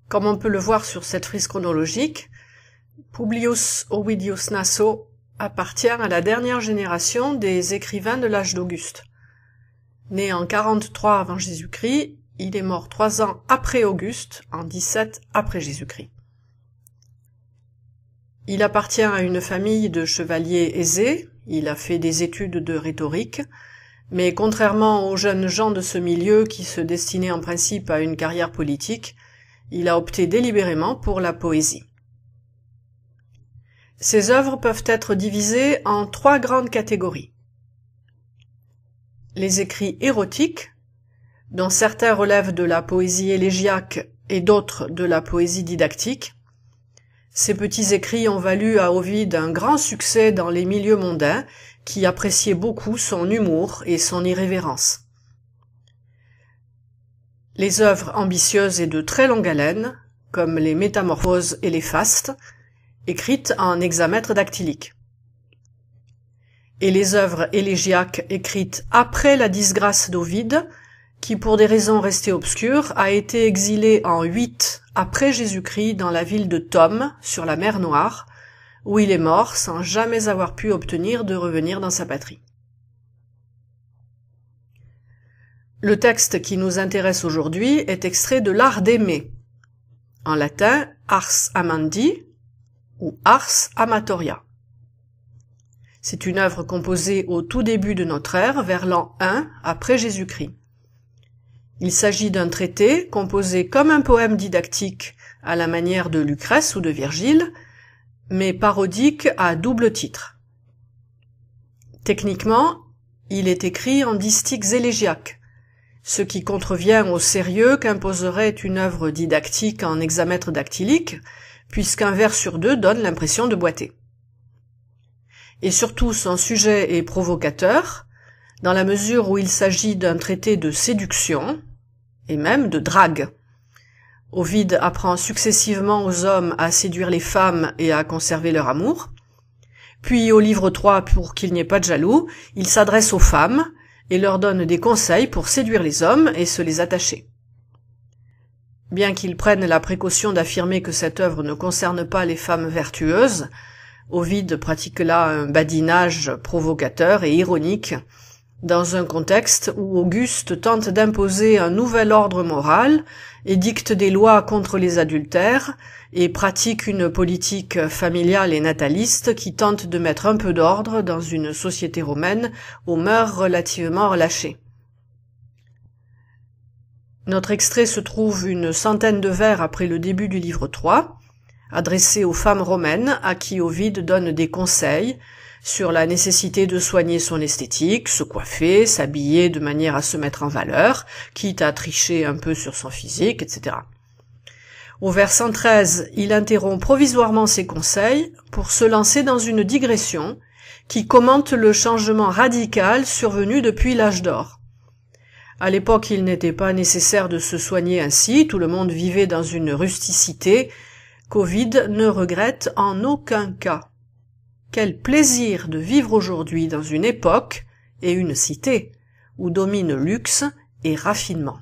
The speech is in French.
Comme on peut le voir sur cette frise chronologique, Publius Ovidius Naso appartient à la dernière génération des écrivains de l'âge d'Auguste. Né en 43 avant Jésus-Christ, il est mort 3 ans après Auguste, en 17 après Jésus-Christ. Il appartient à une famille de chevaliers aisés, il a fait des études de rhétorique, mais contrairement aux jeunes gens de ce milieu qui se destinaient en principe à une carrière politique, il a opté délibérément pour la poésie. Ses œuvres peuvent être divisées en 3 grandes catégories. Les écrits érotiques, dont certains relèvent de la poésie élégiaque et d'autres de la poésie didactique. Ces petits écrits ont valu à Ovide un grand succès dans les milieux mondains, qui appréciaient beaucoup son humour et son irrévérence. Les œuvres ambitieuses et de très longue haleine, comme les Métamorphoses et les Fastes, écrites en hexamètre dactylique. Et les œuvres élégiaques écrites après la disgrâce d'Ovide, qui pour des raisons restées obscures a été exilé en 8 après Jésus-Christ dans la ville de Thôme, sur la mer Noire, où il est mort sans jamais avoir pu obtenir de revenir dans sa patrie. Le texte qui nous intéresse aujourd'hui est extrait de l'Art d'aimer, en latin Ars Amandi ou Ars Amatoria. C'est une œuvre composée au tout début de notre ère, vers l'an 1 après Jésus-Christ. Il s'agit d'un traité composé comme un poème didactique à la manière de Lucrèce ou de Virgile, mais parodique à double titre. Techniquement, il est écrit en distiches élégiaques, ce qui contrevient au sérieux qu'imposerait une œuvre didactique en hexamètre dactylique, puisqu'un vers sur 2 donne l'impression de boiter. Et surtout, son sujet est provocateur, dans la mesure où il s'agit d'un traité de séduction, et même de drague. Ovide apprend successivement aux hommes à séduire les femmes et à conserver leur amour. Puis au livre 3, pour qu'il n'y ait pas de jaloux, il s'adresse aux femmes et leur donne des conseils pour séduire les hommes et se les attacher. Bien qu'il prenne la précaution d'affirmer que cette œuvre ne concerne pas les femmes vertueuses, Ovide pratique là un badinage provocateur et ironique, dans un contexte où Auguste tente d'imposer un nouvel ordre moral, édicte des lois contre les adultères et pratique une politique familiale et nataliste qui tente de mettre un peu d'ordre dans une société romaine aux mœurs relativement relâchées. Notre extrait se trouve une centaine de vers après le début du livre 3, adressé aux femmes romaines à qui Ovide donne des conseils sur la nécessité de soigner son esthétique, se coiffer, s'habiller de manière à se mettre en valeur, quitte à tricher un peu sur son physique, etc. Au vers 113, il interrompt provisoirement ses conseils pour se lancer dans une digression qui commente le changement radical survenu depuis l'âge d'or. À l'époque, il n'était pas nécessaire de se soigner ainsi, tout le monde vivait dans une rusticité qu'Ovide ne regrette en aucun cas. Quel plaisir de vivre aujourd'hui dans une époque et une cité où domine luxe et raffinement.